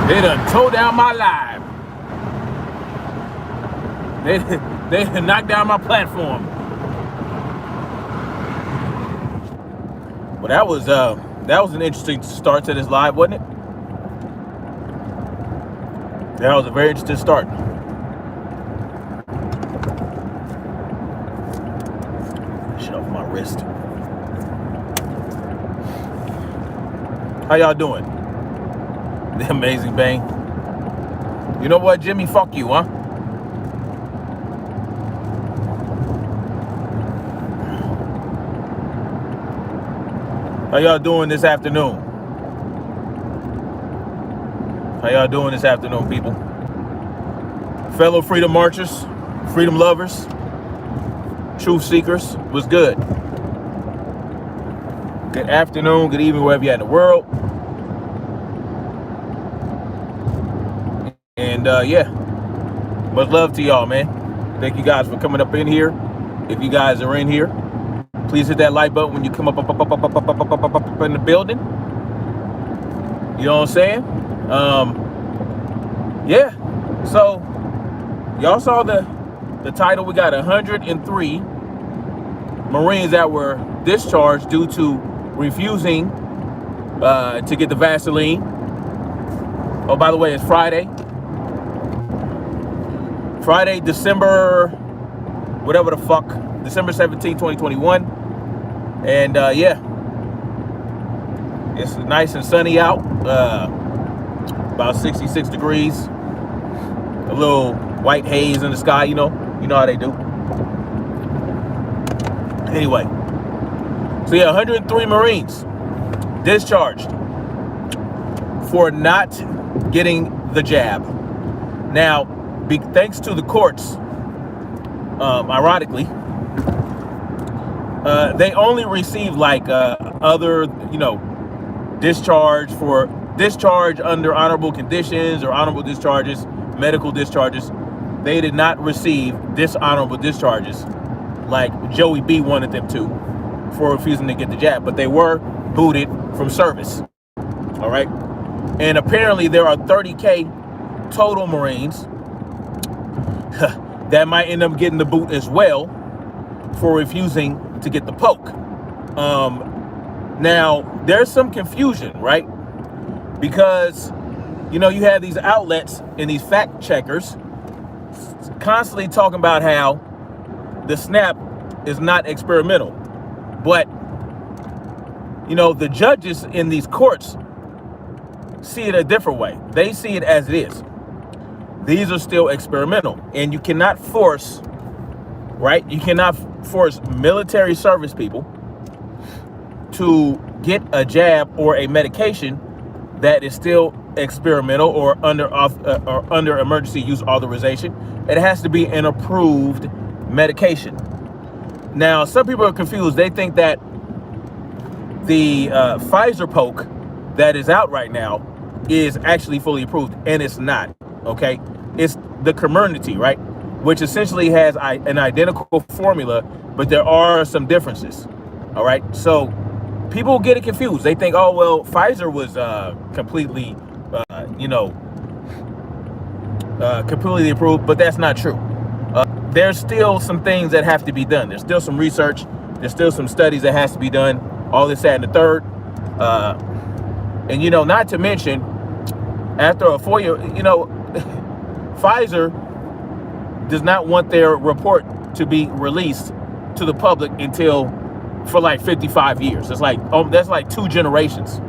They done tore down my live. They done knocked down my platform. Well, that was an interesting start to this live, wasn't it? That was a very interesting start. Shut off my wrist. How y'all doing? The Amazing Bang. You know what, Jimmy? Fuck you, huh? How y'all doing this afternoon? How y'all doing this afternoon, people? Fellow freedom marchers, freedom lovers, truth seekers, what's good? Good afternoon, good evening, wherever you're at in the world. And yeah, much love to y'all, man. Thank you guys for coming up in here. If you guys are in here, please hit that like button when you come up in the building. You know what I'm saying? Yeah. So y'all saw the title. We got 103 Marines that were discharged due to refusing to get the Vaseline. Oh, by the way, it's Friday, December, whatever the fuck, December 17, 2021. And yeah, it's nice and sunny out, about 66 degrees, a little white haze in the sky, you know how they do. Anyway, so yeah, 103 Marines discharged for not getting the jab. Now, thanks to the courts, ironically, they only received like other, discharge under honorable conditions or honorable discharges, medical discharges. They did not receive dishonorable discharges like Joey B wanted them to for refusing to get the jab, but they were booted from service. All right. And apparently there are 30K total Marines that might end up getting the boot as well for refusing to get the poke. Now, there's some confusion, right? Because, you have these outlets and these fact checkers constantly talking about how the snap is not experimental. But, the judges in these courts see it a different way. They see it as it is. These are still experimental, and you cannot force, right? You cannot force military service people to get a jab or a medication that is still experimental or under emergency use authorization. It has to be an approved medication. Now, some people are confused. They think that the Pfizer poke that is out right now is actually fully approved, and it's not. Okay, it's the Comirnaty, right, which essentially has an identical formula, but there are some differences. All right, so people get it confused. They think, oh well, Pfizer was completely completely approved, but that's not true. There's still some things that have to be done. There's still some research. There's still some studies that has to be done. All this, that, and the third. And not to mention, after a 4-year, Pfizer does not want their report to be released to the public for like 55 years. It's like, that's like 2 generations,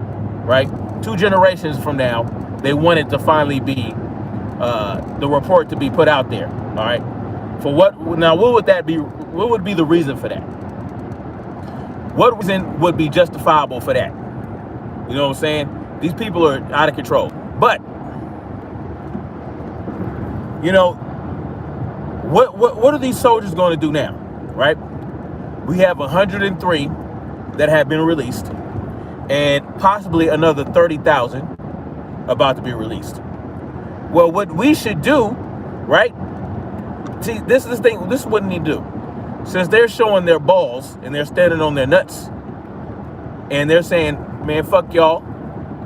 right? 2 generations from now, they want it to finally be, the report to be put out there, all right? For what, now what would that be, what would be the reason for that? What reason would be justifiable for that? You know what I'm saying? These people are out of control. But, what are these soldiers going to do now, right? We have 103 that have been released and possibly another 30,000 about to be released. Well, what we should do, right? See, this is the thing. This is what we need to do. Since they're showing their balls and they're standing on their nuts and they're saying, man, fuck y'all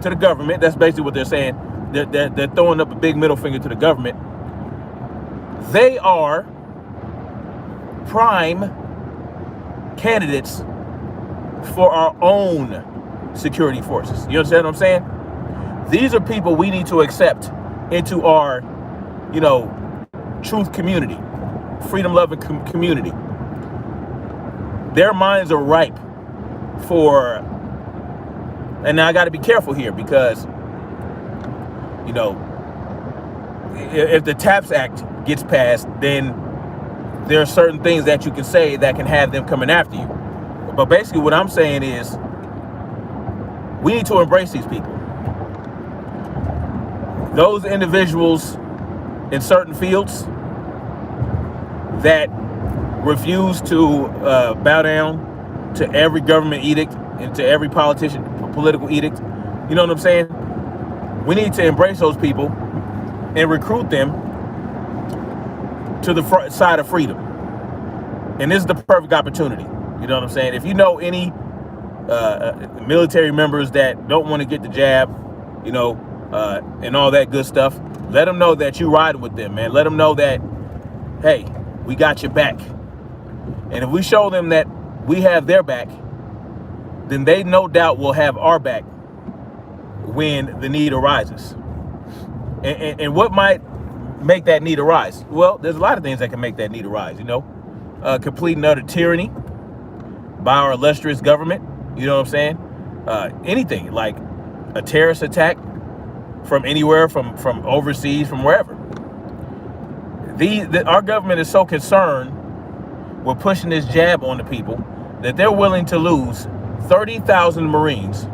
to the government. That's basically what they're saying. they're throwing up a big middle finger to the government. They are prime candidates for our own security forces. You understand what I'm saying? These are people we need to accept into our, truth community, freedom-loving community. Their minds are ripe for, and now I got to be careful here because, if the TAPS Act gets passed, then there are certain things that you can say that can have them coming after you. But basically what I'm saying is we need to embrace these people. Those individuals in certain fields that refuse to bow down to every government edict and to every political edict, you know what I'm saying? We need to embrace those people and recruit them to the front side of freedom. And this is the perfect opportunity. You know what I'm saying? If you know any military members that don't want to get the jab, and all that good stuff, let them know that you riding with them, man. Let them know that, hey, we got your back. And if we show them that we have their back, then they no doubt will have our back when the need arises. And what might make that need arise? Well, there's a lot of things that can make that need arise, complete and utter tyranny by our illustrious government, you know what I'm saying? Anything like a terrorist attack from anywhere, from overseas, from wherever. Our government is so concerned with pushing this jab on the people that they're willing to lose 30,000 Marines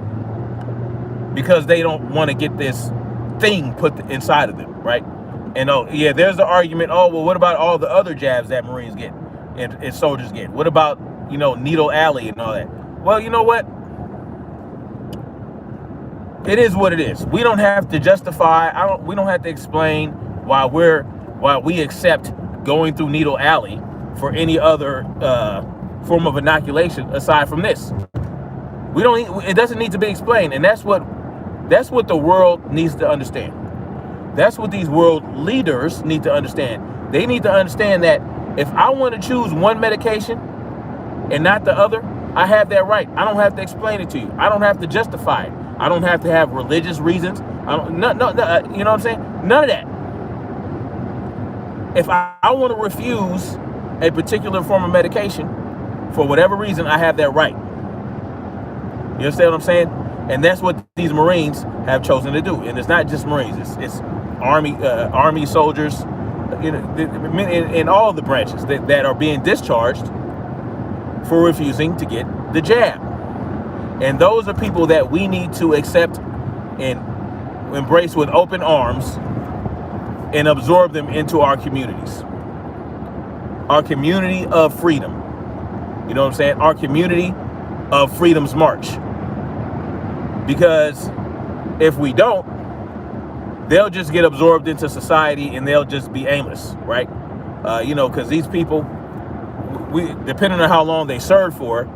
because they don't want to get this thing put inside of them, right? And there's the argument, what about all the other jabs that Marines get and soldiers get? What about, Needle Alley and all that? Well, you know what? It is what it is. We don't have to justify, we don't have to explain why we accept going through Needle Alley for any other form of inoculation aside from this. It doesn't need to be explained, and that's what the world needs to understand. That's what these world leaders need to understand. They need to understand that if I want to choose one medication and not the other, I have that right. I don't have to explain it to you. I don't have to justify it. I don't have to have religious reasons. No, you know what I'm saying? None of that. If I want to refuse a particular form of medication for whatever reason, I have that right. You understand what I'm saying? And that's what these Marines have chosen to do. And it's not just Marines. It's Army soldiers, in all the branches that are being discharged for refusing to get the jab. And those are people that we need to accept and embrace with open arms and absorb them into our communities. Our community of freedom. You know what I'm saying? Our community of Freedom's March. Because if we don't, they'll just get absorbed into society and they'll just be aimless, right? Because these people, depending on how long they serve for,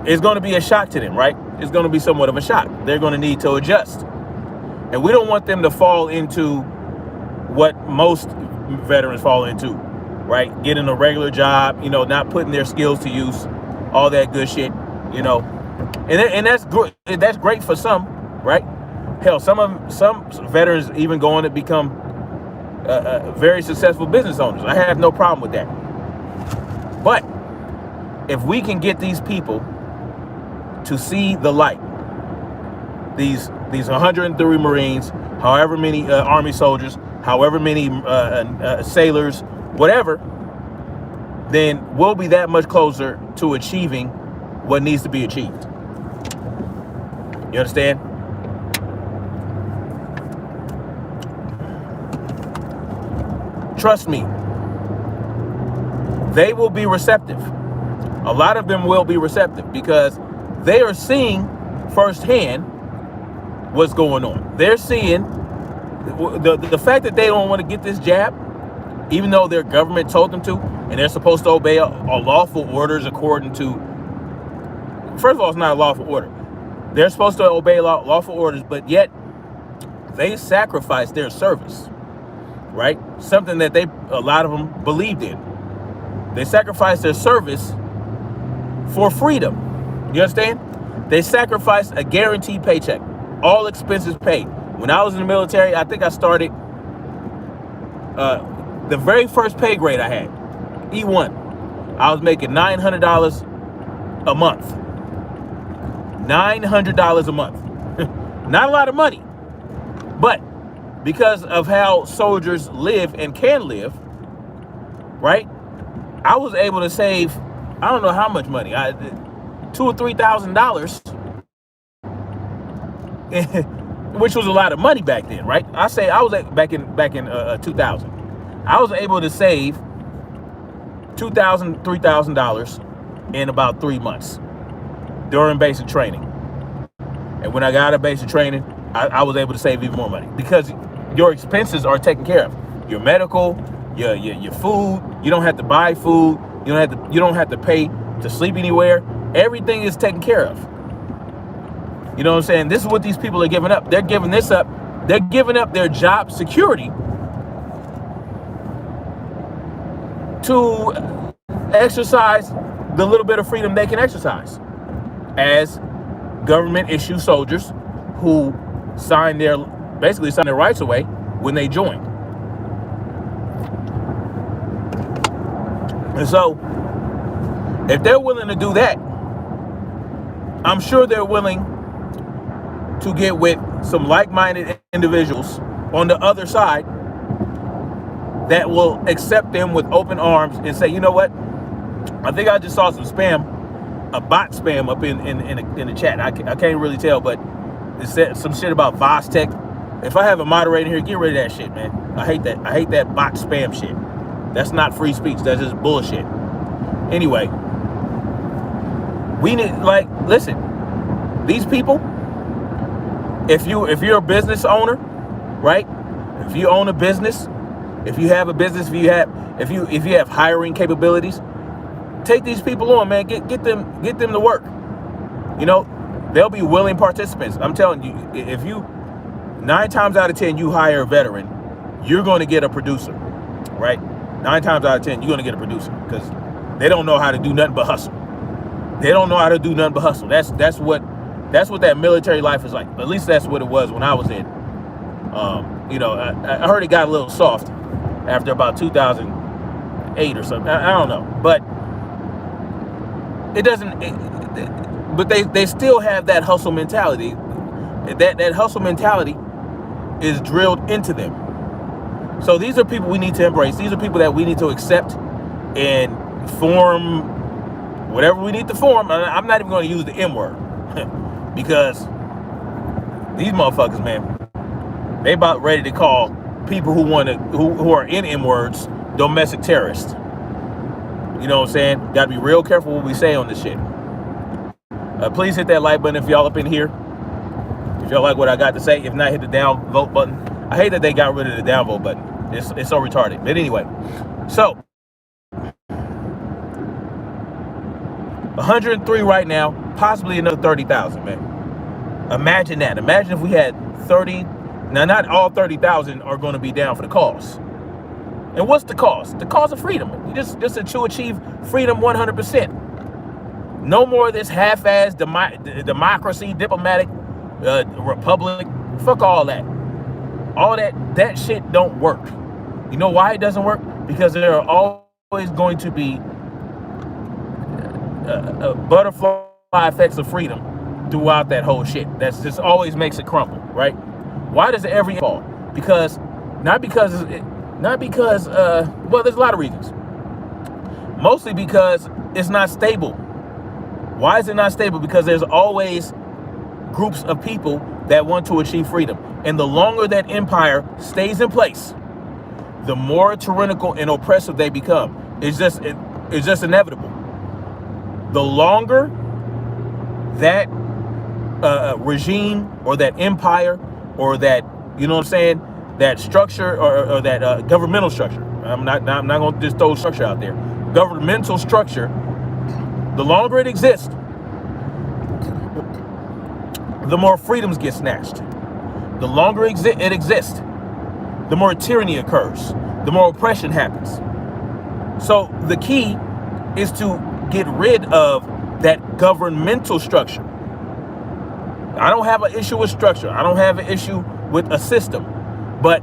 it's going to be a shock to them, right? It's going to be somewhat of a shock. They're going to need to adjust. And we don't want them to fall into what most veterans fall into, right? Getting a regular job, not putting their skills to use, all that good shit, And that's good. That's great for some, right? Hell, some veterans even go on to become very successful business owners. I have no problem with that. But if we can get these people to see the light, these 103 Marines, however many Army soldiers, however many sailors, whatever, then we'll be that much closer to achieving what needs to be achieved. You understand? Trust me, they will be receptive. A lot of them will be receptive because they are seeing firsthand what's going on. They're seeing the fact that they don't want to get this jab, even though their government told them to, and they're supposed to obey a lawful orders according to, first of all, it's not a lawful order. They're supposed to obey lawful orders, but yet they sacrificed their service, right? Something that a lot of them believed in. They sacrificed their service for freedom. You understand? They sacrificed a guaranteed paycheck, all expenses paid. When I was in the military, I think I started the very first pay grade I had, E1. I was making $900 a month. $900 a month. Not a lot of money, but because of how soldiers live and can live, right? I was able to save, I don't know how much money, $2,000 or $3,000, which was a lot of money back then, right? I was back in 2000. I was able to save $2,000, $3,000 in about 3 months during basic training. And when I got out of basic training, I was able to save even more money because your expenses are taken care of. Your medical, your food. You don't have to buy food. You don't have to pay to sleep anywhere. Everything is taken care of. You know what I'm saying? This is what these people are giving up. They're giving this up. They're giving up their job security to exercise the little bit of freedom they can exercise as government issue soldiers who basically signed their rights away when they joined. And so if they're willing to do that, I'm sure they're willing to get with some like-minded individuals on the other side that will accept them with open arms and say, you know what? I think I just saw some spam, a bot spam up in the chat. I can't really tell, but it said some shit about Vostech. If I have a moderator here, get rid of that shit, man. I hate that bot spam shit. That's not free speech. That's just bullshit. Anyway, we need, listen, these people, if you're a business owner, right? If you own a business, if you have a business, if you have hiring capabilities, take these people on, man. Get them to work. You know, they'll be willing participants. I'm telling you, if you 9 times out of 10 you hire a veteran, you're going to get a producer, right? 9 times out of 10 you're going to get a producer because they don't know how to do nothing but hustle. They don't know how to do nothing but hustle. That's what that military life is like. At least that's what it was when I was in. You know, I heard it got a little soft after about 2008 or something. I don't know, but it doesn't. But they still have that hustle mentality. That hustle mentality is drilled into them. So these are people we need to embrace. These are people that we need to accept and form whatever we need to form. I'm not even going to use the M word because these motherfuckers, man, they about ready to call people who are in M words domestic terrorists. You know what I'm saying? Got to be real careful what we say on this shit. Please hit that like button if y'all up in here. If y'all like what I got to say. If not, hit the down vote button. I hate that they got rid of the down vote button. It's so retarded. But anyway, so 103 right now, possibly another 30,000, man. Imagine that. Imagine if we had 30. Now, not all 30,000 are going to be down for the cause. And what's the cause? The cause of freedom. Just to achieve freedom 100%. No more of this half-assed democracy, diplomatic republic. Fuck all that. All that shit don't work. You know why it doesn't work? Because there are always going to be butterfly effects of freedom throughout that whole shit. That's just always makes it crumble, right? Why does it ever fall? Because well, there's a lot of reasons. Mostly because it's not stable. Why is it not stable? Because there's always groups of people that want to achieve freedom. And the longer that empire stays in place, the more tyrannical and oppressive they become. It's just inevitable. The longer that regime or that empire or that, you know what I'm saying, that structure or that governmental structure. I'm not going to just throw structure out there. Governmental structure, the longer it exists, the more freedoms get snatched. the longer it exists, the more tyranny occurs, the more oppression happens. So the key is to get rid of that governmental structure. I don't have an issue with structure. I don't have an issue with a system. But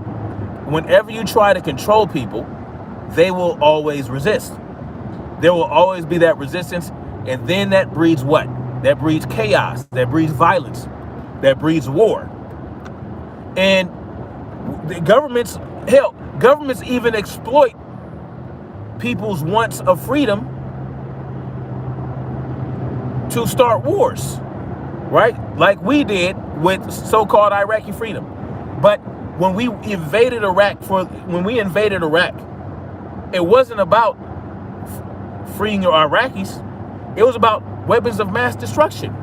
whenever you try to control people, they will always resist. There will always be that resistance. And then that breeds what? That breeds chaos. That breeds violence. That breeds war. And the governments even exploit people's wants of freedom to start wars, right? Like we did with so-called Iraqi freedom. But when we invaded Iraq, it wasn't about freeing your Iraqis. It was about weapons of mass destruction.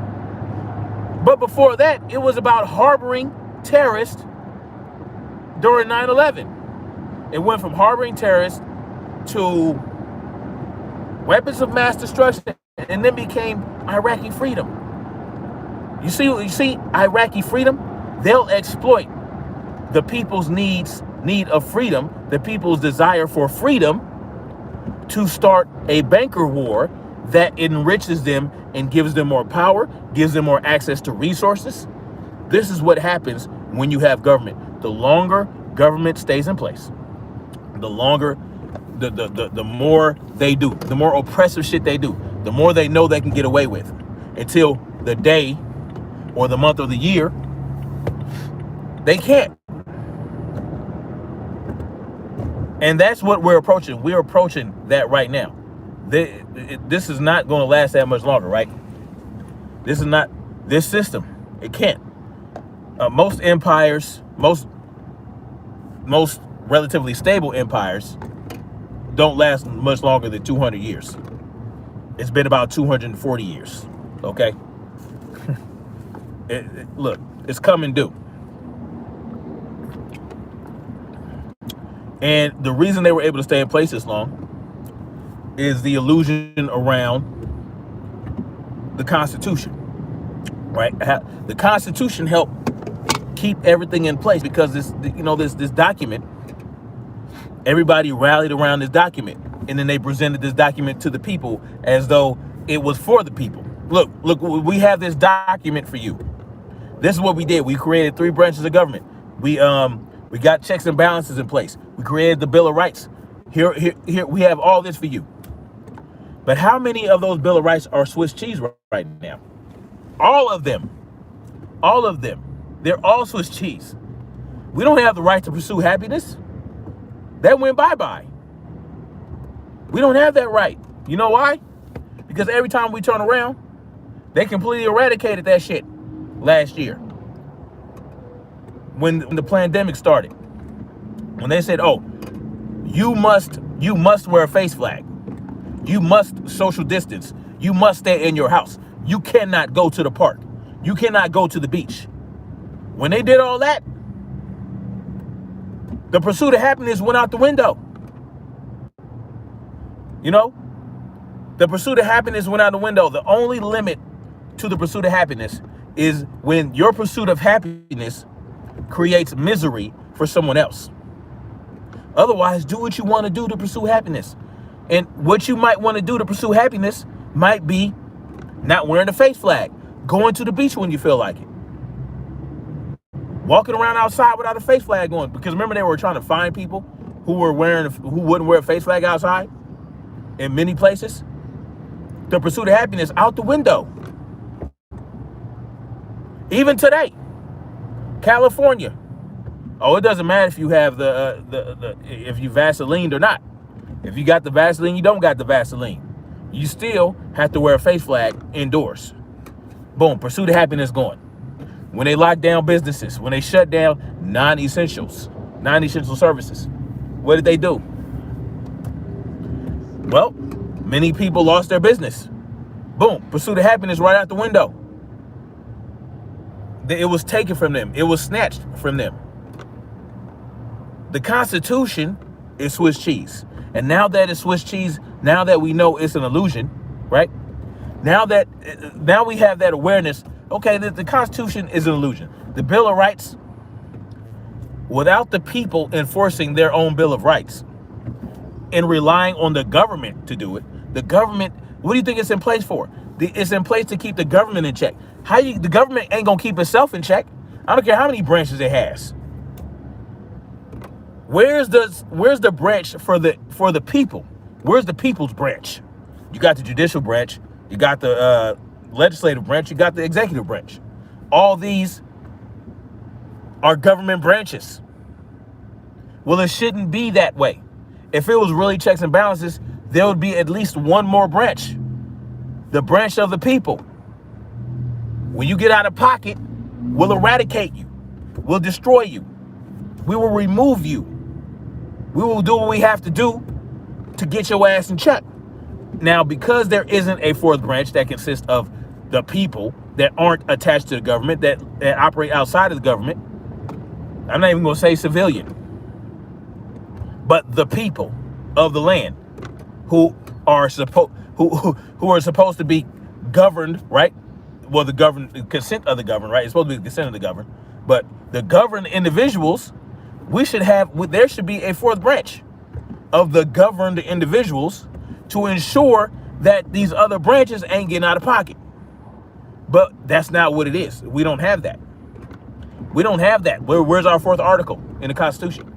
But before that, it was about harboring terrorists during 9/11. It went from harboring terrorists to weapons of mass destruction, and then became Iraqi freedom. You see, Iraqi freedom, they'll exploit the people's need of freedom, the people's desire for freedom, to start a banker war that enriches them and gives them more power, gives them more access to resources. This is what happens when you have government. The longer government stays in place, the longer, the more they do, the more oppressive shit they do, the more they know they can get away with, until the day or the month or the year they can't. And that's what we're approaching. We're approaching that right now. This is not going to last that much longer, right? This is not this system. It can't. Most empires, most relatively stable empires, don't last much longer than 200 years. It's been about 240 years. Okay. Look, it's coming due. And the reason they were able to stay in place this long is the illusion around the Constitution, right? The Constitution helped keep everything in place because this document, everybody rallied around this document, and then they presented this document to the people as though it was for the people. Look, we have this document for you. This is what we did. We created 3 branches of government. We got checks and balances in place. We created the Bill of Rights. Here, we have all this for you. But how many of those Bill of Rights are Swiss cheese right now? All of them. All of them. They're all Swiss cheese. We don't have the right to pursue happiness. That went bye-bye. We don't have that right. You know why? Because every time we turn around, they completely eradicated that shit last year. When the pandemic started, when they said, "Oh, you must wear a face flag, you must social distance, you must stay in your house, you cannot go to the park, you cannot go to the beach." When they did all that, the pursuit of happiness went out the window. You know, the pursuit of happiness went out the window. The only limit to the pursuit of happiness is when your pursuit of happiness creates misery for someone else. Otherwise, do what you want to do to pursue happiness. And what you might want to do to pursue happiness might be not wearing a face flag, going to the beach when you feel like it, walking around outside without a face flag on. Because remember, they were trying to find people who wouldn't wear a face flag outside in many places. The pursuit of happiness out the window. Even today, California. Oh, it doesn't matter if you have if you Vaselined or not. If you got the Vaseline, you don't got the Vaseline. You still have to wear a face flag indoors. Boom, pursuit of happiness gone. When they lock down businesses, when they shut down non-essential services, what did they do? Well, many people lost their business. Boom, pursuit of happiness right out the window. It was taken from them. It was snatched from them. The Constitution is Swiss cheese. And now that it's Swiss cheese, now that we know it's an illusion, right? Now we have that awareness, okay, that the Constitution is an illusion. The Bill of Rights, without the people enforcing their own Bill of Rights and relying on the government to do it. The government, what do you think it's in place for? It's in place to keep the government in check. The government ain't gonna keep itself in check. I don't care how many branches it has. Where's the branch for the people? Where's the people's branch? You got the judicial branch, you got the legislative branch, you got the executive branch. All these are government branches. Well, it shouldn't be that way. If it was really checks and balances, there would be at least one more branch. The branch of the people. When you get out of pocket, we'll eradicate you. We'll destroy you. We will remove you. We will do what we have to do to get your ass in check. Now, because there isn't a fourth branch that consists of the people that aren't attached to the government, that operate outside of the government, I'm not even going to say civilian, but the people of the land who are supposed to be governed, right? Well, the consent of the governed, right? It's supposed to be the consent of the governed, but the governed individuals, there should be a fourth branch of the governed individuals to ensure that these other branches ain't getting out of pocket. But that's not what it is. We don't have that. We don't have that. Where's our fourth article in the Constitution?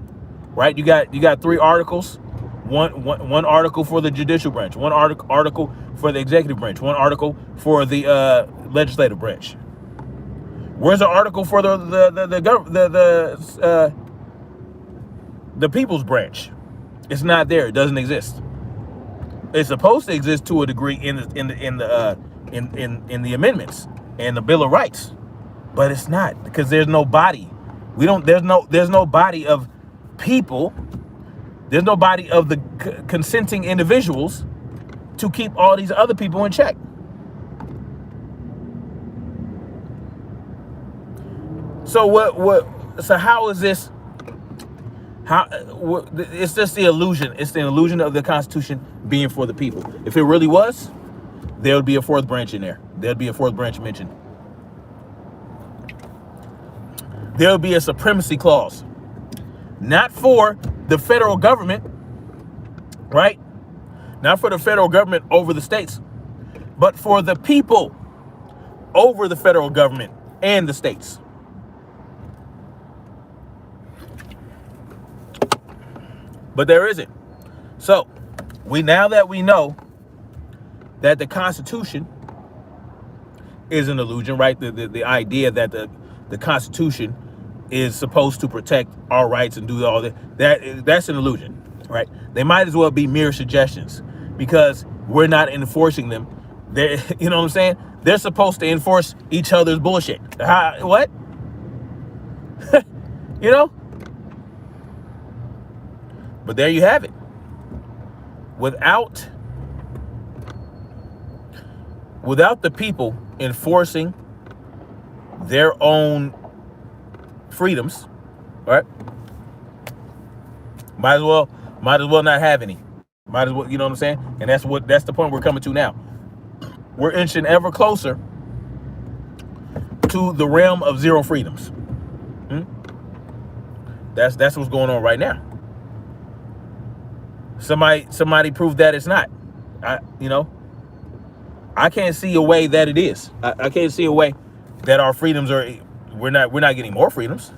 Right? You got 3 articles. One article for the judicial branch, one article for the executive branch, one article for the legislative branch. Where's the article for the people's branch? It's not there. It doesn't exist. It's supposed to exist to a degree in the amendments and the Bill of Rights, but it's not, because there's no body. There's no body of people. There's no body of the consenting individuals to keep all these other people in check. So so how is this? It's just the illusion. It's the illusion of the Constitution being for the people. If it really was, there would be a fourth branch in there. There'd be a fourth branch mentioned. There would be a supremacy clause, not for the federal government, right? Not for the federal government over the states, but for the people over the federal government and the states. But there isn't. So now that we know that the Constitution is an illusion, right? The idea that the Constitution is supposed to protect our rights and do all that's an illusion, right? They might as well be mere suggestions, because we're not enforcing them. You know what I'm saying? They're supposed to enforce each other's bullshit. What? You know? But there you have it. Without the people enforcing their own freedoms, right? Might as well not have any. Might as well, you know what I'm saying? And that's the point we're coming to now. We're inching ever closer to the realm of zero freedoms. That's what's going on right now. Somebody proved that it's not. I can't see a way that it is. I can't see a way that our freedoms we're not getting more freedoms.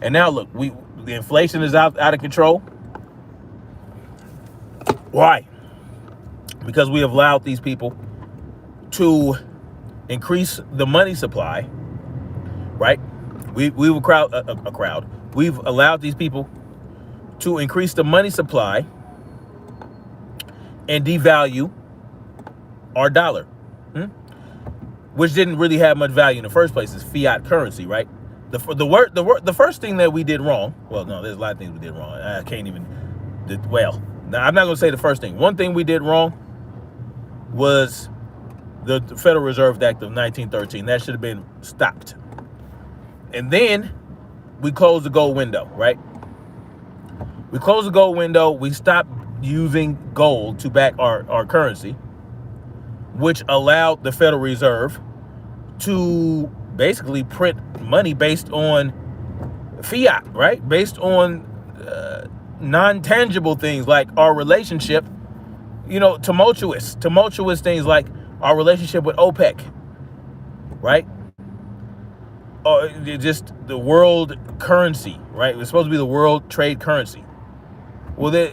And now look, the inflation is out of control. Why? Because we have allowed these people to increase the money supply, right? We've allowed these people to increase the money supply and devalue our dollar, which didn't really have much value in the first place. Is fiat currency, right? The first thing that we did wrong. Well, no, there's a lot of things we did wrong. I can't even. Now I'm not going to say the first thing. One thing we did wrong was the Federal Reserve Act of 1913. That should have been stopped. And then we closed the gold window, right? We closed the gold window. We stopped using gold to back our currency, which allowed the Federal Reserve to basically print money based on fiat, right? Based on non-tangible things like our relationship, tumultuous things like our relationship with OPEC, right? Or just the world currency, right? It's supposed to be the world trade currency. Well,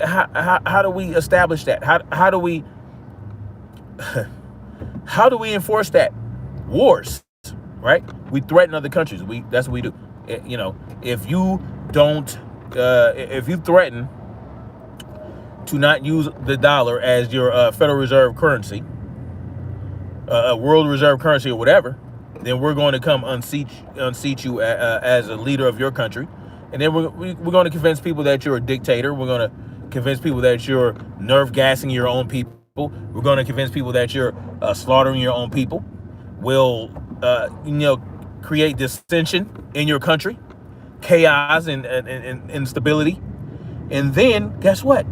how do we establish that? How do we how do we enforce that? Wars, right? We threaten other countries. That's what we do. If you don't, if you threaten to not use the dollar as your Federal Reserve currency, world reserve currency or whatever, then we're going to come unseat you as a leader of your country. And then we're going to convince people that you're a dictator. We're going to convince people that you're nerve gassing your own people. We're going to convince people that you're slaughtering your own people. We'll, create dissension in your country, chaos and instability. And then guess what?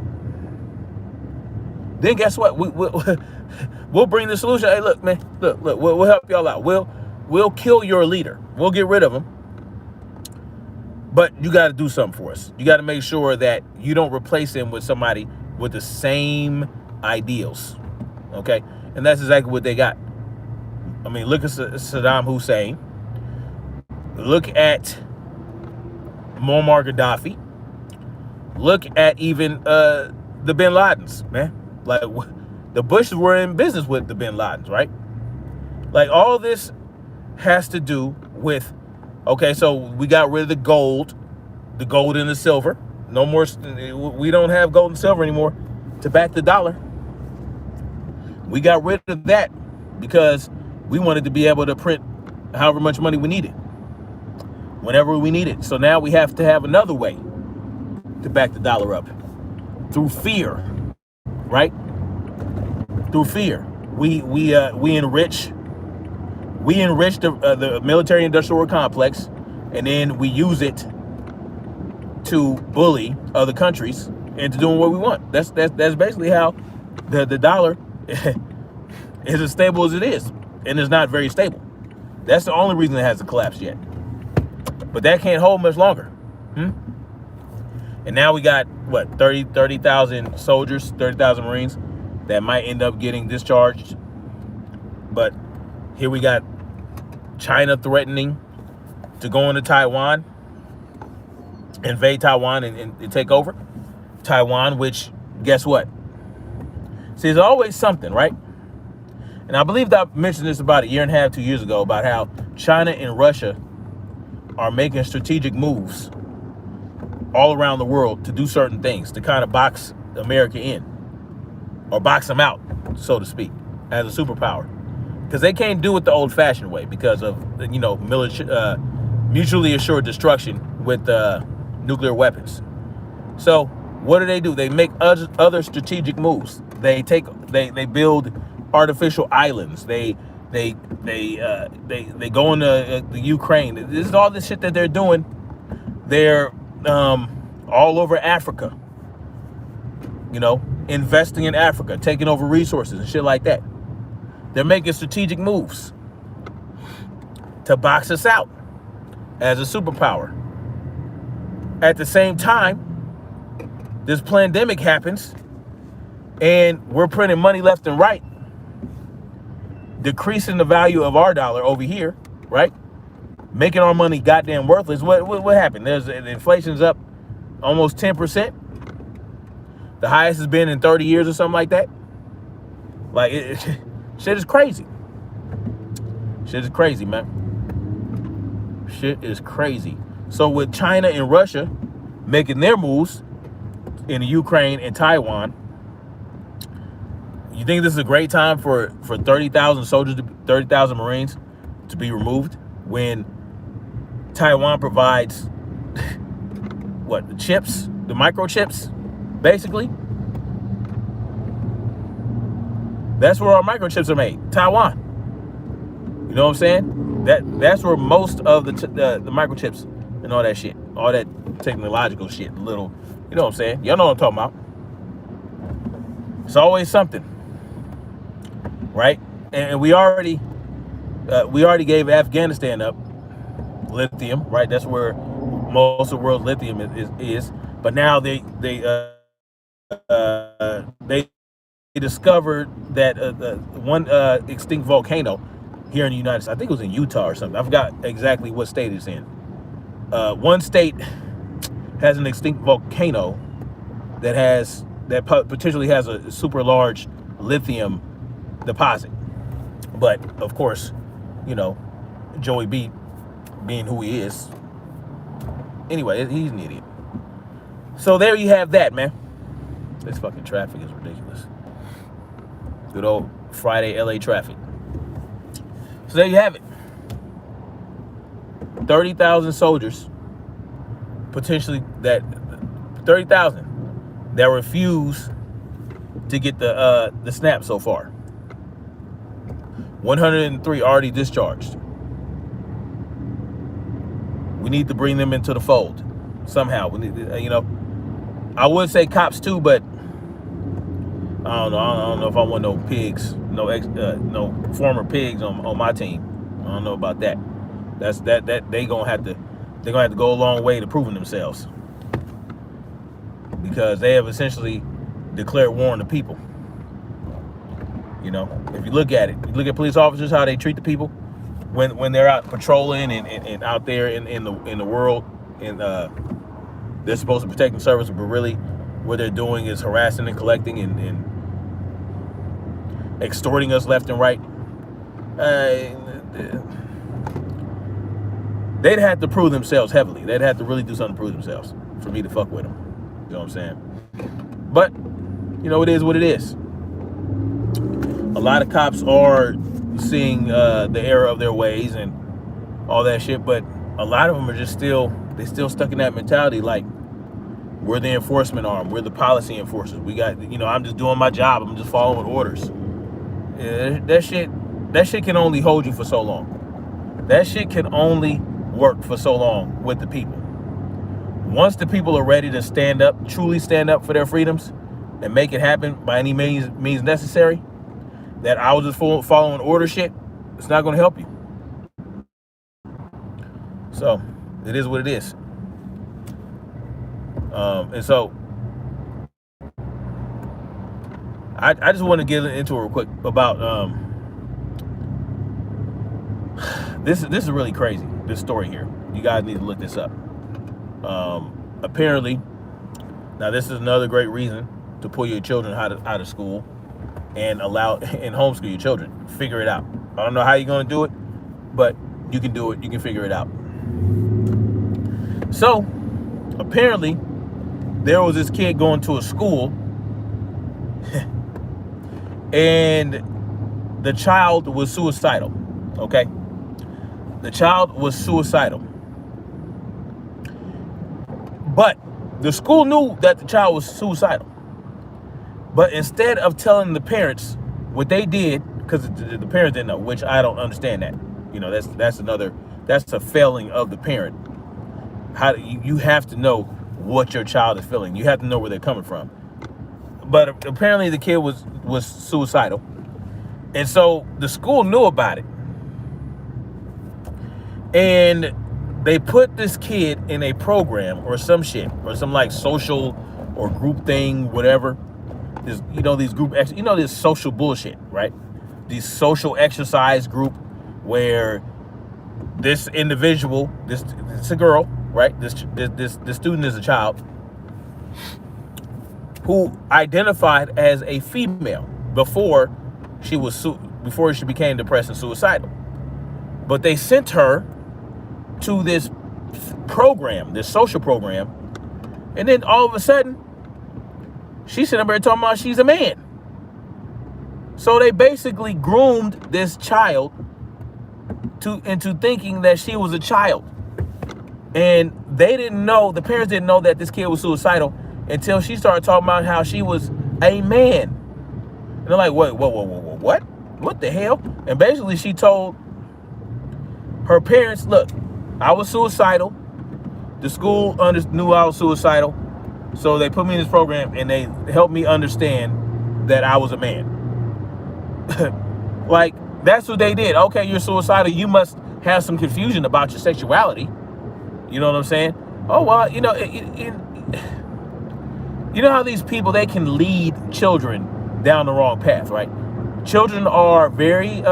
We'll bring the solution. Hey, look, man, look, we'll help y'all out. We'll kill your leader. We'll get rid of him. But you got to do something for us. You got to make sure that you don't replace him with somebody with the same ideals. Okay? And that's exactly what they got. I mean, look at Saddam Hussein. Look at Muammar Gaddafi. Look at even the Bin Ladens, man. Like, the Bushes were in business with the Bin Ladens, right? Like, all this has to do with, okay, so we got rid of the gold and the silver. No more, we don't have gold and silver anymore to back the dollar. We got rid of that because we wanted to be able to print however much money we needed, whenever we need it. So now we have to have another way to back the dollar up, through fear, right? Through fear. We enrich the military-industrial complex, and then we use it to bully other countries into doing what we want. That's basically how the dollar is as stable as it is, and it's not very stable. That's the only reason it hasn't collapsed yet. But that can't hold much longer. And now we got, 30,000 soldiers, 30,000 Marines that might end up getting discharged. But here we got China threatening to go into Taiwan, invade Taiwan and take over Taiwan, which, guess what? See, there's always something, right? And I believe that I mentioned this about a year and a half, 2 years ago, about how China and Russia are making strategic moves all around the world to do certain things, to kind of box America in, or box them out, so to speak, as a superpower. Because they can't do it the old-fashioned way because of, mutually assured destruction with nuclear weapons. So what do? They make other strategic moves. They build artificial islands. They go into the Ukraine. This is all this shit that they're doing. They're all over Africa. Investing in Africa, taking over resources and shit like that. They're making strategic moves to box us out as a superpower. At the same time, this pandemic happens and we're printing money left and right, decreasing the value of our dollar over here, right? Making our money goddamn worthless. What happened? Inflation's up almost 10%. The highest has been in 30 years or something like that. Like, shit is crazy. Shit is crazy, man. Shit is crazy. So with China and Russia making their moves in the Ukraine and Taiwan, you think this is a great time for 30,000 soldiers, 30,000 Marines to be removed when Taiwan provides what, the chips, the microchips, basically? That's where our microchips are made, Taiwan. You know what I'm saying? That's where most of the microchips and all that shit, all that technological shit, little, you know what I'm saying? Y'all know what I'm talking about. It's always something, right? And we already gave Afghanistan up, lithium, right? That's where most of the world's lithium is. But now they discovered that one extinct volcano here in the United States. I think it was in Utah or something. I forgot exactly what state it's in. One state has an extinct volcano that potentially has a super large lithium deposit. But of course, Joey B, being who he is, anyway, he's an idiot. So there you have that, man. This fucking traffic is ridiculous. Good old Friday LA traffic. So there you have it. 30,000 soldiers, potentially 30,000 that refuse to get the SNAP so far. 103 already discharged. We need to bring them into the fold somehow. We need, I would say cops too, but I don't know. I don't know if I want no pigs, no former pigs on my team. I don't know about that. That they're gonna have to go a long way to proving themselves, because they have essentially declared war on the people. If you look at police officers, how they treat the people when they're out patrolling and out there in the world, and they're supposed to protect and service, but really what they're doing is harassing and collecting and extorting us left and right. They'd have to prove themselves heavily. They'd have to really do something to prove themselves for me to fuck with them. You know what I'm saying? But, it is what it is. A lot of cops are seeing the error of their ways and all that shit, but a lot of them are still stuck in that mentality like, we're the enforcement arm. We're the policy enforcers. We got, I'm just doing my job. I'm just following orders. That shit can only hold you for so long. That shit can only work for so long with the people. Once the people are ready to truly stand up for their freedoms and make it happen by any means necessary, that I was just following order shit, it's not going to help you. So it is what it is. And so I just want to get into it real quick about this is really crazy, this story here. You guys need to look this up. Apparently, now this is another great reason to pull your children out of school and homeschool your children. Figure it out. I don't know how you're going to do it, but you can do it. You can figure it out. So apparently there was this kid going to a school and the child was suicidal. Okay. The child was suicidal. But the school knew that the child was suicidal. But instead of telling the parents what they did, because the parents didn't know, which I don't understand that. That's a failing of the parent. You have to know what your child is feeling. You have to know where they're coming from. But apparently the kid was suicidal. And so the school knew about it. And they put this kid in a program or some shit, or some like social or group thing, whatever. This, this social bullshit, right? These social exercise group where this individual, it's a girl, right? This student is a child who identified as a female before she became depressed and suicidal. But they sent her to this program, this social program, and then all of a sudden, she's sitting up there talking about she's a man. So they basically groomed this child into thinking that she was a child. And the parents didn't know that this kid was suicidal until she started talking about how she was a man. And they're like, what? What the hell? And basically she told her parents, look, I was suicidal. The school knew I was suicidal. So they put me in this program and they helped me understand that I was a man. Like, that's what they did. Okay, you're suicidal. You must have some confusion about your sexuality. You know what I'm saying? Oh, well, you know how these people, they can lead children down the wrong path, right? Children are very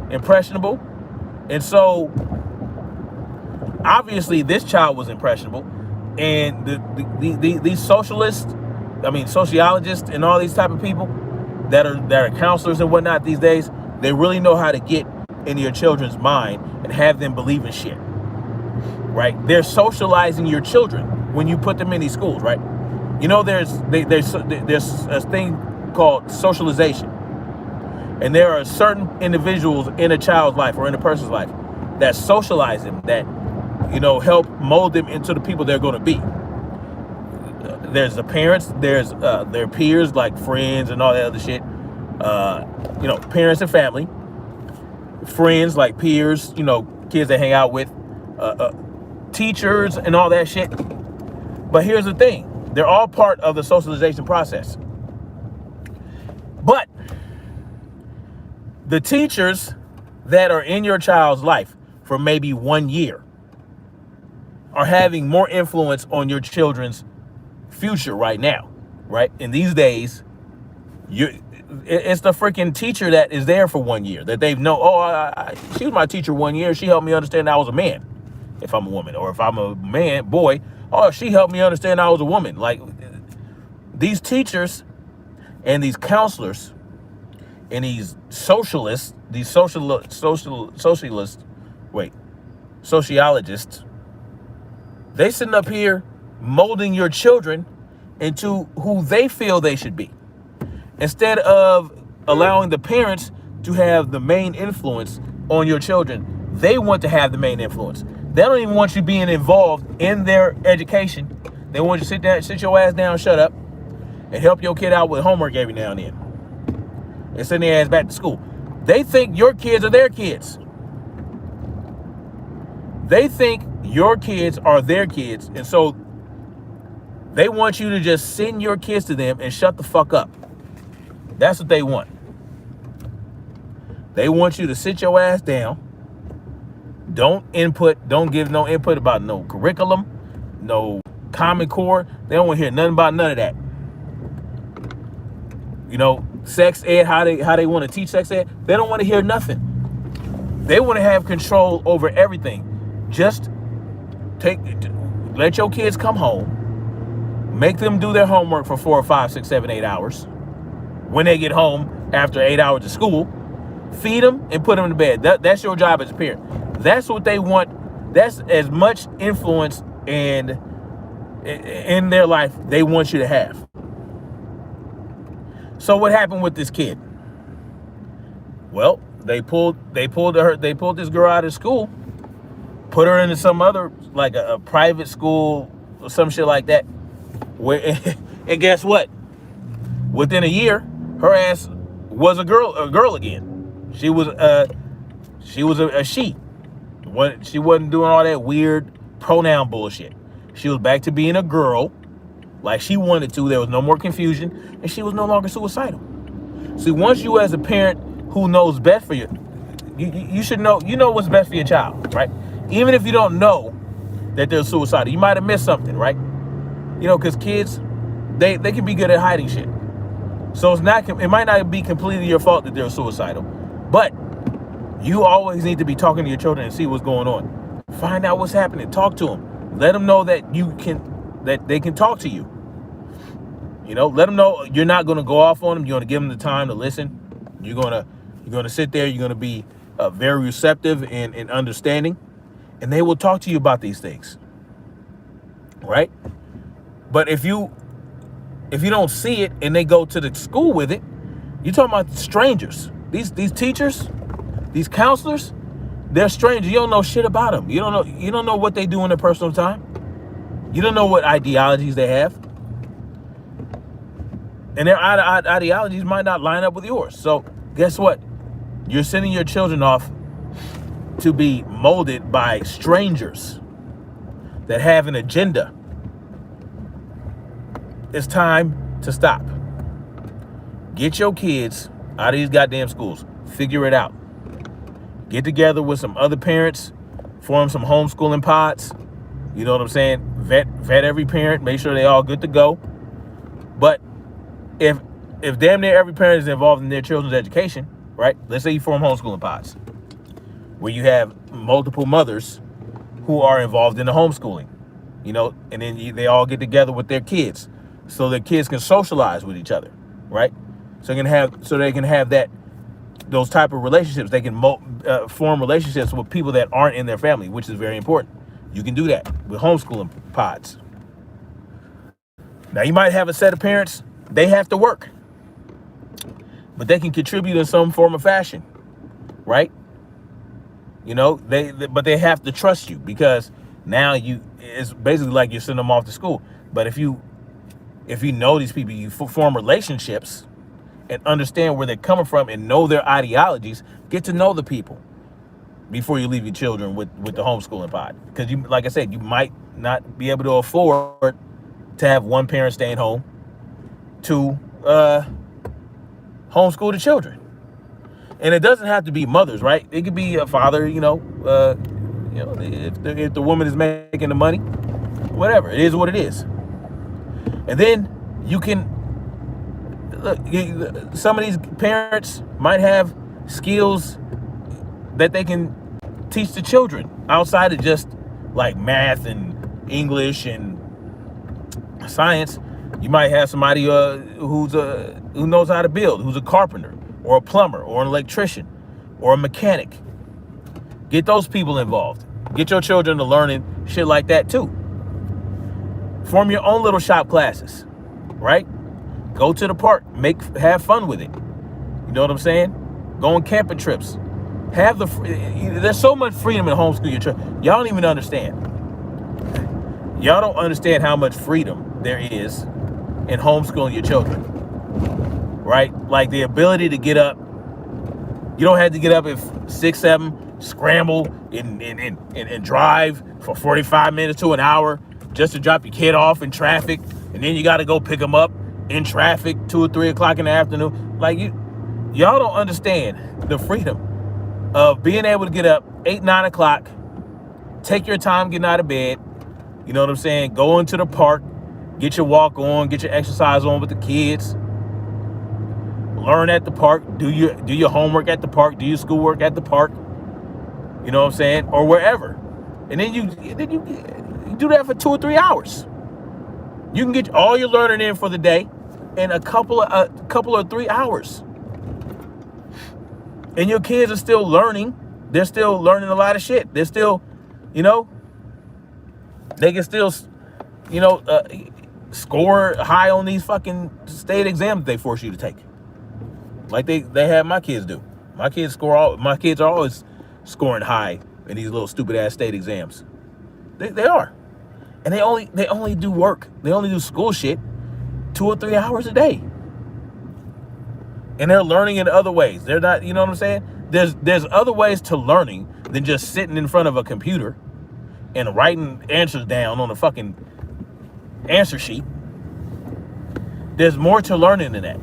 impressionable. And so obviously this child was impressionable. And these socialists, sociologists and all these type of people that are counselors and whatnot these days, they really know how to get into your children's mind and have them believe in shit, right? They're socializing your children when you put them in these schools, right? You know, there's a thing called socialization. And there are certain individuals in a child's life or in a person's life that socialize them, that, help mold them into the people they're going to be. There's the parents, there's their peers, like friends and all that other shit. Parents and family. Friends, like peers, kids they hang out with. Teachers and all that shit. But here's the thing. They're all part of the socialization process. But the teachers that are in your child's life for maybe 1 year are having more influence on your children's future right now, right? In these days, it's the freaking teacher that is there for 1 year that they've known. Oh, she was my teacher 1 year. She helped me understand I was a man, if I'm a woman, or if I'm a man, boy. Oh, she helped me understand I was a woman. Like, these teachers and these counselors and these socialists, these sociologists, they sitting up here molding your children into who they feel they should be, instead of allowing the parents to have the main influence on your children. They want to have the main influence. They don't even want you being involved in their education. They want you to sit your ass down, shut up, and help your kid out with homework every now and then, and send their ass back to school. They think your kids are their kids. They think your kids are their kids, and so they want you to just send your kids to them and shut the fuck up. That's what they want. They want you to sit your ass down. Don't give no input about no curriculum, no Common Core. They don't want to hear nothing about none of that. Sex ed, how they want to teach sex ed. They don't want to hear nothing. They want to have control over everything. Just let your kids come home, make them do their homework for 4 or 5, 6, 7, 8 hours. When they get home after 8 hours of school, feed them and put them to bed. That's your job as a parent. That's what they want. That's as much influence and in their life they want you to have. So what happened with this kid? Well, they pulled this girl out of school, put her into some other, like a private school or some shit like that. And guess what? Within a year, her ass was a girl again. She was a she. She wasn't doing all that weird pronoun bullshit. She was back to being a girl like she wanted to. There was no more confusion, and she was no longer suicidal. See, once you as a parent who knows best for you should know, what's best for your child, right? Even if you don't know that they're suicidal, you might have missed something, right? Because kids, they can be good at hiding shit. So it might not be completely your fault that they're suicidal, but you always need to be talking to your children and see what's going on. Find out what's happening. Talk to them. Let them know that they can talk to you. Let them know you're not going to go off on them. You're going to give them the time to listen. You're going to sit there. You're going to be very receptive and understanding, and they will talk to you about these things, right? But if you don't see it and they go to the school with it, you're talking about strangers. These teachers, these counselors, they're strangers. You don't know shit about them. You don't know what they do in their personal time. You don't know what ideologies they have. And their ideologies might not line up with yours. So guess what? You're sending your children off to be molded by strangers that have an agenda. It's time to stop. Get your kids out of these goddamn schools. Figure it out. Get together with some other parents. Form some homeschooling pods. You know what I'm saying? Vet every parent, make sure they all good to go. But if damn near every parent is involved in their children's education, right? Let's say you form homeschooling pods where you have multiple mothers who are involved in the homeschooling, and then they all get together with their kids so their kids can socialize with each other, right? So they can have those type of relationships. They can form relationships with people that aren't in their family, which is very important. You can do that with homeschooling pods. Now, you might have a set of parents, they have to work, but they can contribute in some form or fashion, right? But they have to trust you, because now it's basically like you're sending them off to school. But if you know these people, you form relationships and understand where they're coming from and know their ideologies, get to know the people before you leave your children with the homeschooling pod. Because like I said, you might not be able to afford to have one parent staying home to homeschool the children. And it doesn't have to be mothers, right? It could be a father, if the woman is making the money, whatever. It is what it is. And then you can look. Some of these parents might have skills that they can teach the children outside of just like math and English and science. You might have somebody who knows how to build, who's a carpenter or a plumber or an electrician or a mechanic. Get those people involved. Get your children to learning shit like that too. Form your own little shop classes, right? Go to the park, have fun with it. You know what I'm saying? Go on camping trips. There's so much freedom in homeschool your children. Y'all don't even understand. Y'all don't understand how much freedom there is in homeschooling your children, right? Like the ability to get up. You don't have to get up at 6, 7, scramble and drive for 45 minutes to an hour just to drop your kid off in traffic, and then you got to go pick them up in traffic 2 or 3 o'clock in the afternoon. Like y'all don't understand the freedom of being able to get up 8, 9 o'clock, take your time getting out of bed. You know what I'm saying? Go into the park, get your walk on, get your exercise on with the kids. Learn at the park, do your homework at the park, do your schoolwork at the park. You know what I'm saying? Or wherever. And then you do that for 2 or 3 hours. You can get all your learning in for the day in a couple of 3 hours. And your kids are still learning. They're still learning a lot of shit. They're still, they can still, score high on these fucking state exams they force you to take. Like they have my kids do. My kids are always scoring high in these little stupid ass state exams. They are. And they only do work. They only do school shit 2 or 3 hours a day. And they're learning in other ways. They're not, you know what I'm saying? There's other ways to learning than just sitting in front of a computer and writing answers down on a fucking answer sheet. There's more to learning than that.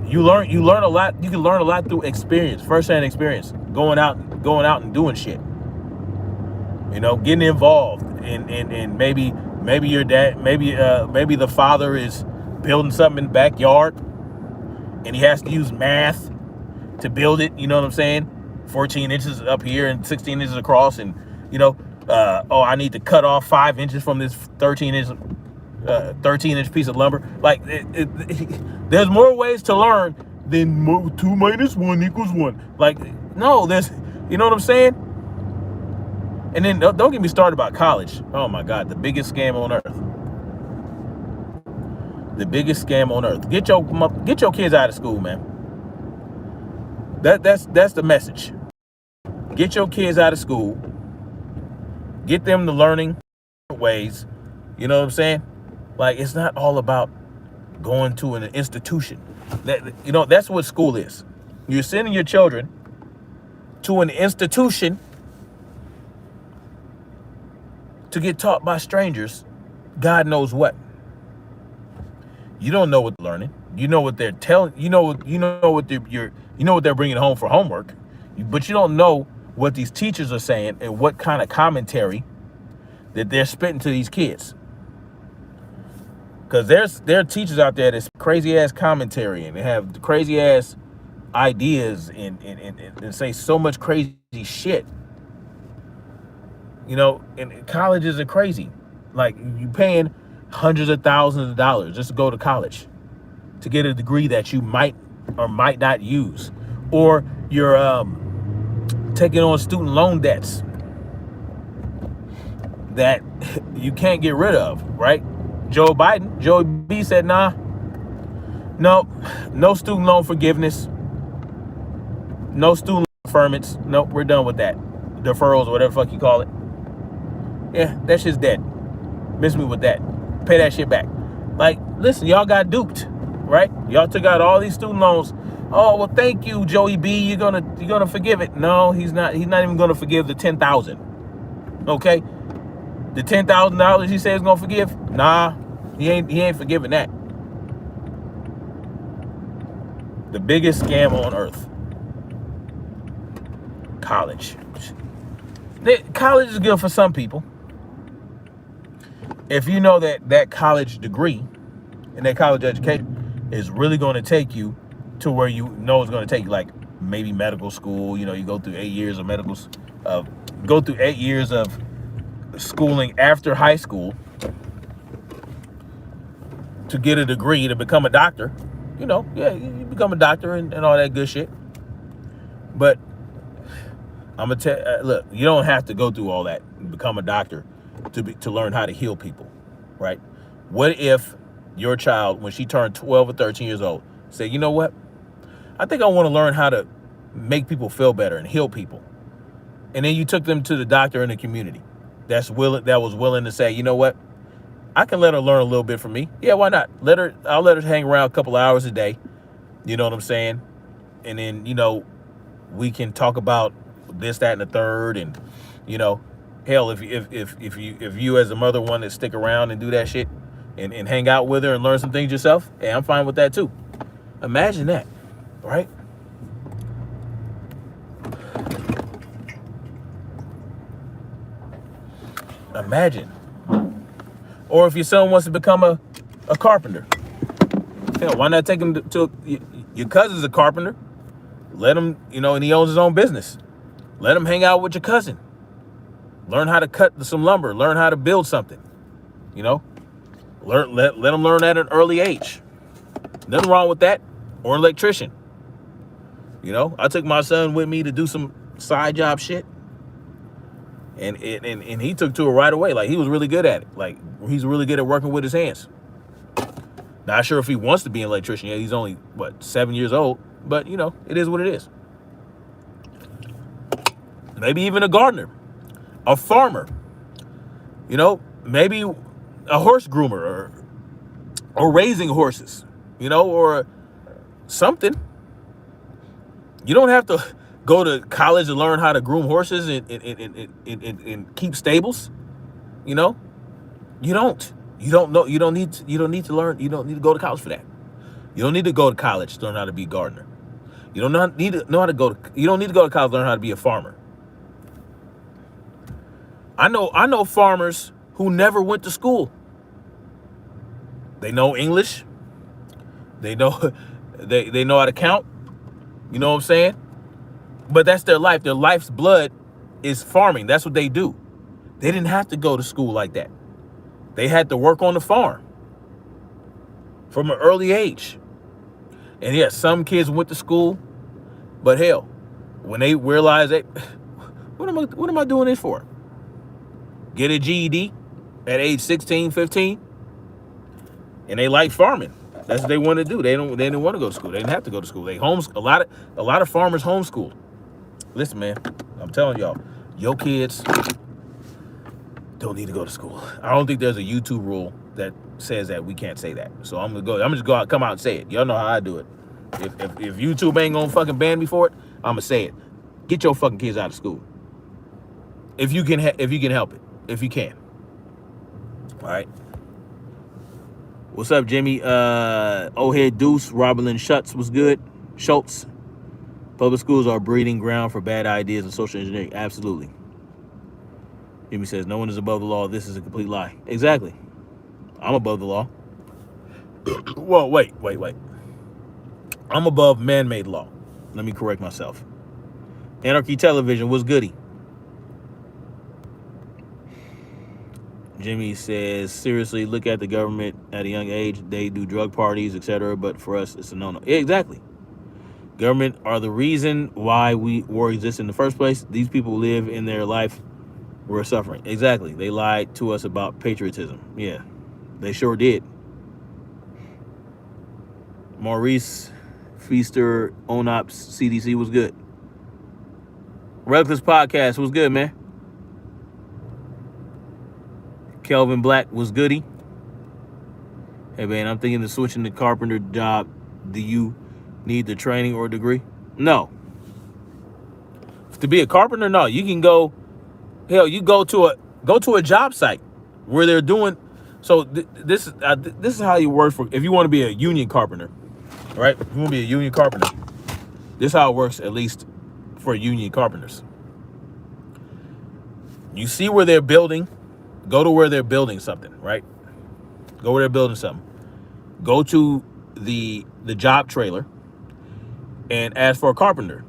You learn a lot. You can learn a lot through experience, firsthand experience, going out and doing shit. Getting involved, and maybe your dad, maybe the father is building something in the backyard, and he has to use math to build it. You know what I'm saying? 14 inches up here and 16 inches across, and I need to cut off 5 inches from this 13-inch piece of lumber. Like there's more ways to learn than 2 minus 1 equals 1. Like no, there's, you know what I'm saying? And then don't get me started about college. Oh my God, the biggest scam on earth. The biggest scam on earth. Get your kids out of school, man. That's the message. Get your kids out of school. Get them to learning ways. You know what I'm saying? Like, it's not all about going to an institution. That's what school is. You're sending your children to an institution to get taught by strangers, God knows what. You don't know what they're learning. You know what they're telling. You know what they're bringing home for homework, but you don't know what these teachers are saying and what kind of commentary that they're spitting to these kids. Because there are teachers out there that's crazy ass commentary and they have crazy ass ideas and say so much crazy shit. You know, and colleges are crazy. Like, you paying hundreds of thousands of dollars just to go to college to get a degree that you might or might not use, or you're taking on student loan debts that you can't get rid of, right? Joe B said, no student loan forgiveness, no student loan deferments. Nope, we're done with that. Deferrals, or whatever the fuck you call it. Yeah, that shit's dead. Miss me with that. Pay that shit back. Like, listen, y'all got duped, right? Y'all took out all these student loans. Oh, well, thank you, Joey B. You're gonna forgive it. No, he's not. He's not even gonna forgive the $10,000. Okay, the $10,000 he said he's gonna forgive. Nah, he ain't forgiving that. The biggest scam on earth. College. College is good for some people. If you know that college degree and that college education is really going to take you to where you know it's going to take you, like maybe medical school. You know, you go through 8 years of schooling after high school to get a degree to become a doctor. You know, yeah, you become a doctor and all that good shit. But I'm gonna tell look, you don't have to go through all that and become a doctor to learn how to heal people, right? What if your child, when she turned 12 or 13 years old, said, you know what? I think I want to learn how to make people feel better and heal people. And then you took them to the doctor in the community that was willing to say, you know what? I can let her learn a little bit from me. Yeah, why not? I'll let her hang around a couple of hours a day. You know what I'm saying? And then, you know, we can talk about this, that, and the third. And, you know, hell, if you as a mother want to stick around and do that shit and hang out with her and learn some things yourself, hey, I'm fine with that too. Imagine that, right? Imagine. Or if your son wants to become a carpenter, hell, why not take him to your cousin's a carpenter? Let him, you know, and he owns his own business. Let him hang out with your cousin. Learn how to cut some lumber. Learn how to build something. You know, let him learn at an early age. Nothing wrong with that. Or an electrician. You know, I took my son with me to do some side job shit. And he took to it right away. Like, he was really good at it. Like, he's really good at working with his hands. Not sure if he wants to be an electrician yet. He's only, 7 years old. But, you know, it is what it is. Maybe even a gardener. A farmer. You know, maybe a horse groomer or raising horses. You know, or something. You don't have to go to college to learn how to groom horses and keep stables. You know, you don't need to learn. You don't need to go to college for that. You don't need to go to college to learn how to be a gardener. You don't need to go to college to learn how to be a farmer. I know farmers who never went to school. They know English. They know they know how to count. You know what I'm saying? But that's their life. Their life's blood is farming. That's what they do. They didn't have to go to school like that. They had to work on the farm from an early age. And yes, some kids went to school, but hell, when they realize that, what am I doing this for? Get a GED at age 16, 15, and they like farming. That's what they want to do. They didn't want to go to school. They didn't have to go to school. They a lot of farmers homeschooled. Listen, man, I'm telling y'all, your kids don't need to go to school. I don't think there's a YouTube rule that says that we can't say that. So I'm just go out, come out and say it. Y'all know how I do it. If YouTube ain't gonna fucking ban me for it, I'm gonna say it. Get your fucking kids out of school. If you can help it. If you can. All right. What's up, Jimmy? Old head Deuce, Robin Schutz was good. Schultz. Public schools are breeding ground for bad ideas and social engineering. Absolutely. Jimmy says, no one is above the law. This is a complete lie. Exactly. I'm above the law. Well, wait. I'm above man-made law. Let me correct myself. Anarchy Television was goody. Jimmy says, seriously, look at the government at a young age. They do drug parties, etc. But for us, it's a no-no. Yeah, exactly. Government are the reason why war exists in the first place. These people live in their life. We're suffering. Exactly. They lied to us about patriotism. Yeah, they sure did. Maurice Feaster, ONOPS, CDC was good. Reckless Podcast was good, man. Kelvin Black was goody. Hey, man, I'm thinking of switching the carpenter job. Do you need the training or degree? No. To be a carpenter, no. You can go, hell, you go to a job site where they're doing. So this is how you work for. If you want to be a union carpenter, right? If you want to be a union carpenter, this is how it works, at least for union carpenters. You see where they're building, go to where they're building something, right? Go where they're building something. Go to the job trailer and ask for a carpenter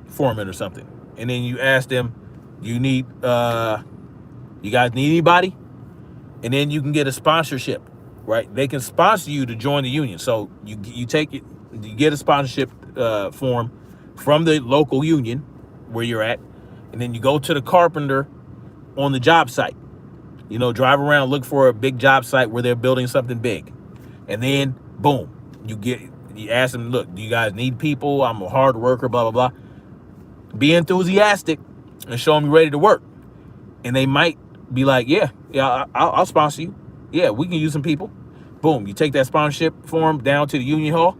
foreman or something. And then you ask them, you guys need anybody? And then you can get a sponsorship, right? They can sponsor you to join the union. So you get a sponsorship form from the local union where you're at, and then you go to the carpenter on the job site. Drive around, look for a big job site where they're building something big. And then, boom, you ask them, look, do you guys need people? I'm a hard worker, blah, blah, blah. Be enthusiastic and show them you're ready to work. And they might be like, yeah, I'll sponsor you. Yeah, we can use some people. Boom, you take that sponsorship form down to the union hall,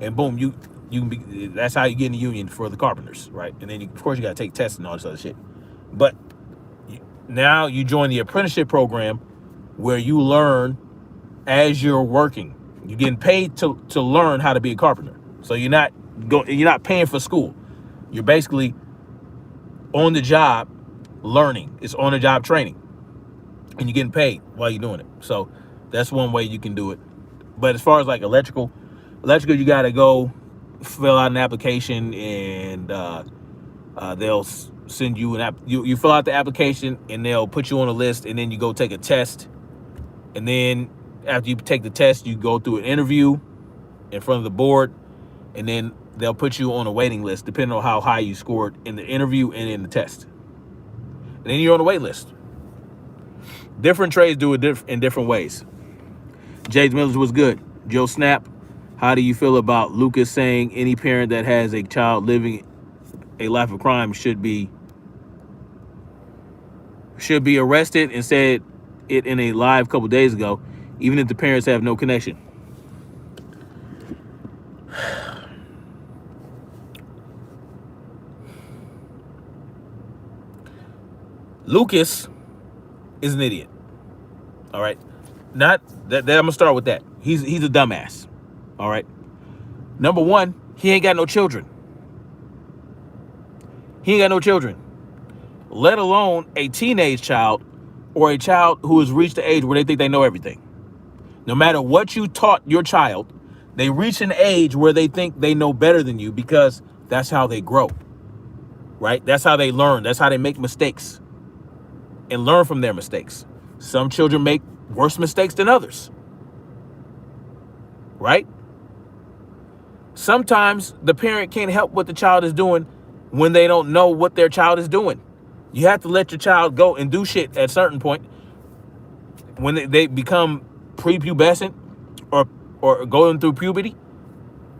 and boom, you can be. That's how you get in the union for the carpenters, right? And then of course you got to take tests and all this other shit. But now you join the apprenticeship program where you learn as you're working. You're getting paid to learn how to be a carpenter. So you're not paying for school. You're basically on the job learning. It's on the job training. And you're getting paid while you're doing it. So that's one way you can do it. But as far as like electrical, you got to go fill out an application, and they'll send you you fill out the application, and they'll put you on a list, and then you go take a test. And then after you take the test, you go through an interview in front of the board, and then they'll put you on a waiting list depending on how high you scored in the interview and in the test. And then you're on the wait list. Different trades do it in different ways. James Miller was good. Joe Snap, how do you feel about Lucas saying any parent that has a child living a life of crime should be arrested, and said it in a live couple days ago, even if the parents have no connection? Lucas is an idiot. All right. Not that I'm gonna start with that. He's a dumbass. All right. Number one, he ain't got no children. Let alone a teenage child or a child who has reached the age where they think they know everything. No matter what you taught your child, they reach an age where they think they know better than you, because that's how they grow. Right? That's how they learn. That's how they make mistakes and learn from their mistakes. Some children make worse mistakes than others. Right? Sometimes the parent can't help what the child is doing when they don't know what their child is doing. You have to let your child go and do shit at a certain point. When they become prepubescent or going through puberty,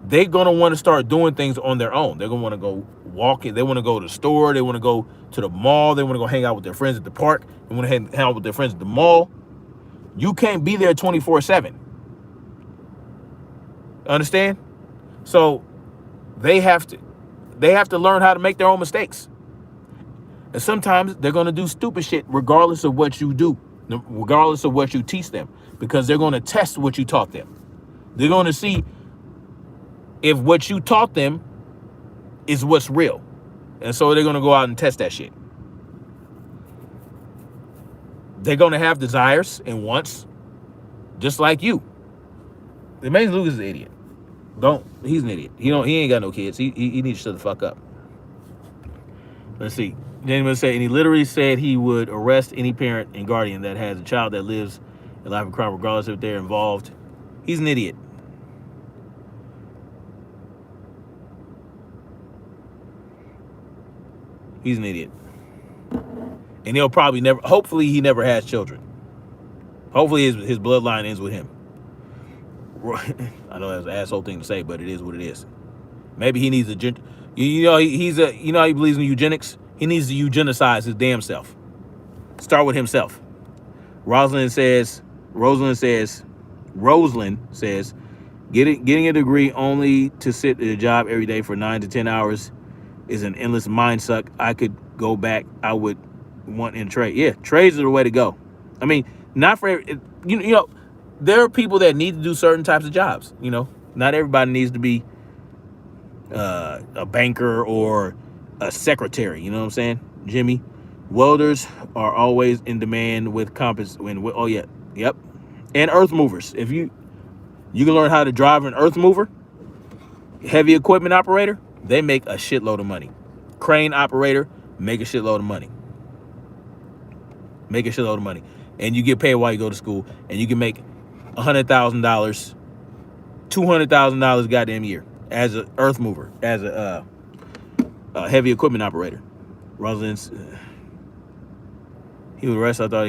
they're going to want to start doing things on their own. They're going to want to go walking. They want to go to the store. They want to go to the mall. They want to go hang out with their friends at the park. They want to hang out with their friends at the mall. You can't be there 24/7. Understand? So they have to learn how to make their own mistakes. And sometimes they're going to do stupid shit regardless of what you do, regardless of what you teach them, because they're going to test what you taught them. They're going to see if what you taught them is what's real. And so they're going to go out and test that shit. They're going to have desires and wants just like you. The Mason Lucas is an idiot. He's an idiot. He ain't got no kids. He needs to shut the fuck up. Let's see. Gentleman said, and he literally said he would arrest any parent and guardian that has a child that lives a life of crime, regardless if they're involved. He's an idiot. He's an idiot. And he'll probably never, hopefully he never has children. Hopefully his bloodline ends with him. I know that's an asshole thing to say, but it is what it is. Maybe he needs he believes in eugenics. He needs to eugenicize his damn self. Start with himself. Rosalind says, getting a degree only to sit at a job every day for 9 to 10 hours is an endless mind suck. I could go back. I would want in trade. Yeah, trades are the way to go. I mean, not for there are people that need to do certain types of jobs. Not everybody needs to be a banker or a secretary. You know what I'm saying, Jimmy? Welders are always in demand with yep. And earth movers. If you can learn how to drive an earth mover, heavy equipment operator, they make a shitload of money. Crane operator, make a shitload of money. And you get paid while you go to school, and you can make $100,000, $200,000 goddamn year as an earth mover, as a heavy equipment operator. Rosalind's, he was arrested. I thought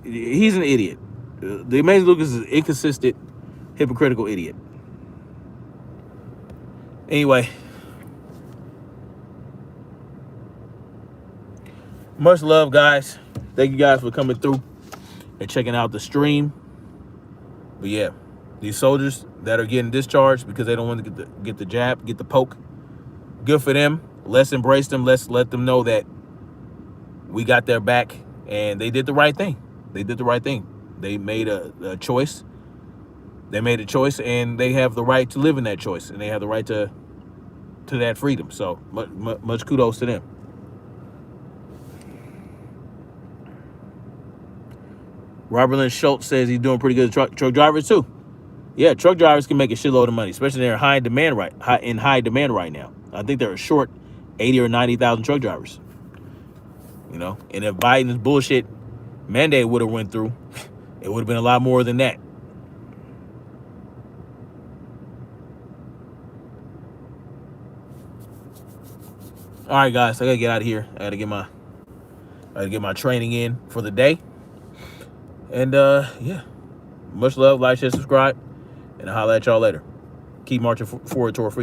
he's an idiot. The Amazing Lucas is an inconsistent, hypocritical idiot. Anyway, much love, guys. Thank you guys for coming through and checking out the stream. But yeah, these soldiers that are getting discharged because they don't want to get the jab, get the poke, good for them. Let's embrace them. Let's let them know that we got their back, and they did the right thing. They made a choice. They made a choice, and they have the right to live in that choice, and they have the right to that freedom. So much kudos to them. Robert Lynn Schultz says he's doing pretty good. Truck drivers too. Yeah, truck drivers can make a shitload of money, especially they're in high demand right now. I think there are short 80 or 90,000 truck drivers. And if Biden's bullshit mandate would have went through, it would have been a lot more than that. All right, guys, I gotta get out of here. I gotta get my training in for the day. And yeah, much love, like, share, subscribe, and I'll holler at y'all later. Keep marching forward toward freedom.